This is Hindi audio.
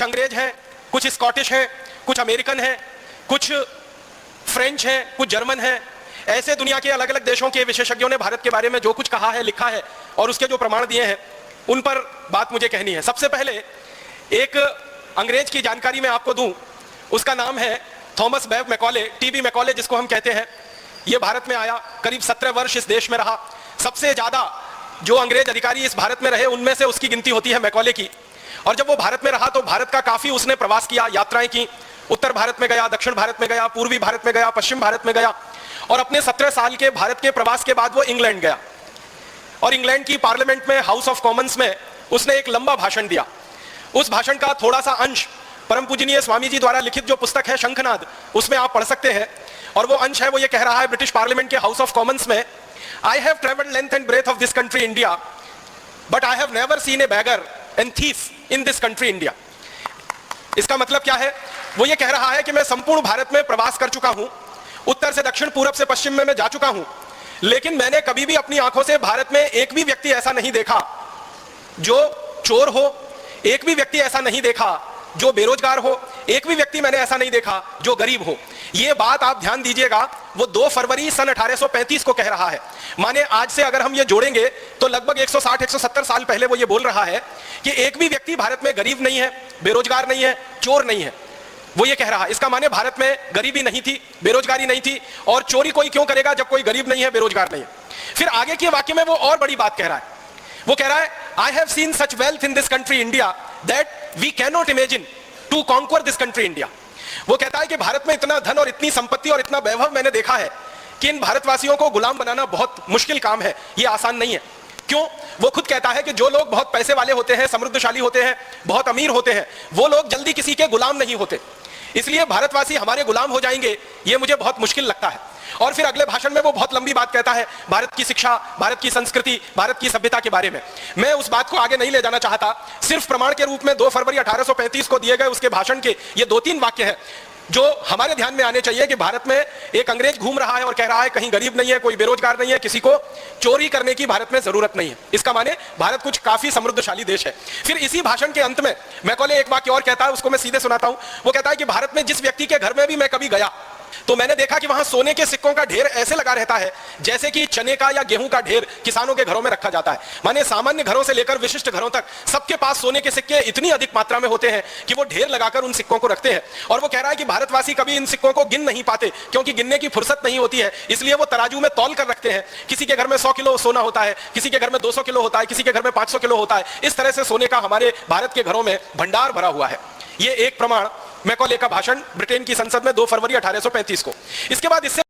कुछ अंग्रेज हैं, कुछ स्कॉटिश हैं, कुछ अमेरिकन हैं, कुछ फ्रेंच हैं, कुछ जर्मन हैं। ऐसे दुनिया के अलग अलग देशों के विशेषज्ञों ने भारत के बारे में जो कुछ कहा है, लिखा है और उसके जो प्रमाण दिए हैं, उन पर बात मुझे कहनी है। सबसे पहले एक अंग्रेज की जानकारी मैं आपको दूं, उसका नाम है थॉमस बेव मैकॉले, टीबी मैकॉले जिसको हम कहते हैं। ये भारत में आया, करीब 17 वर्ष इस देश में रहा। सबसे ज्यादा जो अंग्रेज अधिकारी इस भारत में रहे उनमें से उसकी गिनती होती है मैकॉले की। और जब वो भारत में रहा तो भारत का काफी उसने प्रवास किया, यात्राएं की। उत्तर भारत में गया, दक्षिण भारत में गया, पूर्वी भारत में गया, पश्चिम भारत में गया। और अपने 17 साल के भारत के प्रवास के बाद वो इंग्लैंड गया और इंग्लैंड की पार्लियामेंट में, हाउस ऑफ कॉमन्स में उसने एक लंबा भाषण दिया। उस भाषण का थोड़ा सा अंश परम पूजनीय स्वामी जी द्वारा लिखित जो पुस्तक है शंखनाद, उसमें आप पढ़ सकते हैं। और वो अंश है, वो ये कह रहा है ब्रिटिश पार्लियामेंट के हाउस ऑफ कॉमन्स में, I have travelled length and breadth of this country India, but I have never seen a beggar and thief in this country India. इसका मतलब क्या है? वो ये कह रहा है कि मैं संपूर्ण भारत में प्रवास कर चुका हूं, उत्तर से दक्षिण, पूरब से पश्चिम में मैं जा चुका हूं, लेकिन मैंने कभी भी अपनी आंखों से भारत में एक भी व्यक्ति ऐसा नहीं देखा जो चोर हो, एक भी व्यक्ति ऐसा नहीं देखा जो बेरोजगार हो, एक भी व्यक्ति मैंने ऐसा नहीं देखा जो गरीब हो। यह बात आप ध्यान दीजिएगा, वो 2 फरवरी सन 1835 को कह रहा है। माने आज से अगर हम ये जोड़ेंगे तो लगभग 160-170 साल पहले वो ये बोल रहा है कि एक भी व्यक्ति भारत में गरीब नहीं है, बेरोजगार नहीं है, चोर नहीं है। वो ये कह रहा है। इसका माने भारत में गरीबी नहीं थी, बेरोजगारी नहीं थी, और चोरी कोई क्यों करेगा जब कोई गरीब नहीं है, बेरोजगार नहीं है। फिर आगे के वाक्य में वो और बड़ी बात कह रहा है। वो कह रहा है, I have seen such wealth in this country India that we can not imagine to conquer this country India. वो कहता है कि भारत में इतना धन और इतनी संपत्ति और इतना वैभव मैंने देखा है कि इन भारतवासियों को गुलाम बनाना बहुत मुश्किल काम है, ये आसान नहीं है। क्यों? वो खुद कहता है कि जो लोग बहुत पैसे वाले होते हैं, समृद्धशाली होते हैं, बहुत अमीर होते हैं, वो लोग जल्दी किसी के गुलाम नहीं होते। इसलिए भारतवासी हमारे गुलाम हो जाएंगे, ये मुझे बहुत मुश्किल लगता है। और फिर अगले भाषण में वो बहुत लंबी बात कहता है भारत की शिक्षा, भारत की संस्कृति, भारत की सभ्यता के बारे में। मैं उस बात को आगे नहीं ले जाना चाहता, सिर्फ प्रमाण के रूप में 2 फरवरी 1835 को दिए गए उसके भाषण के ये 2-3 वाक्य हैं जो हमारे ध्यान में आने चाहिए कि भारत में एक अंग्रेज घूम रहा है और कह रहा है कहीं गरीब नहीं है, कोई बेरोजगार नहीं है, किसी को चोरी करने की भारत में जरूरत नहीं है। इसका माने भारत कुछ काफी समृद्धशाली देश है। फिर इसी भाषण के अंत में मैकॉले एक वाक्य और कहता है, उसको मैं सीधे सुनाता हूं। वो कहता है कि भारत में जिस व्यक्ति के घर में भी मैं कभी गया तो मैंने देखा कि वहां सोने के सिक्कों का ढेर ऐसे लगा रहता है जैसे कि चने का या गेहूं का ढेर किसानों के घरों में रखा जाता है। माने सामान्य घरों से लेकर विशिष्ट घरों तक सबके पास सोने के सिक्के इतनी अधिक मात्रा में होते हैं कि वो ढेर लगाकर उन सिक्कों को रखते हैं। और वो कह रहा है कि भारतवासी कभी इन सिक्कों को गिन नहीं पाते क्योंकि गिनने की फुर्सत नहीं होती है, इसलिए वो तराजू में तौल कर रखते हैं। किसी के घर में 100 किलो सोना होता है, किसी के घर में 200 किलो होता है, किसी के घर में 500 किलो होता है। इस तरह से सोने का हमारे भारत के घरों में भंडार भरा हुआ है। ये एक प्रमाण मैकॉले का भाषण ब्रिटेन की संसद में 2 फरवरी 1835 को। इसके बाद इससे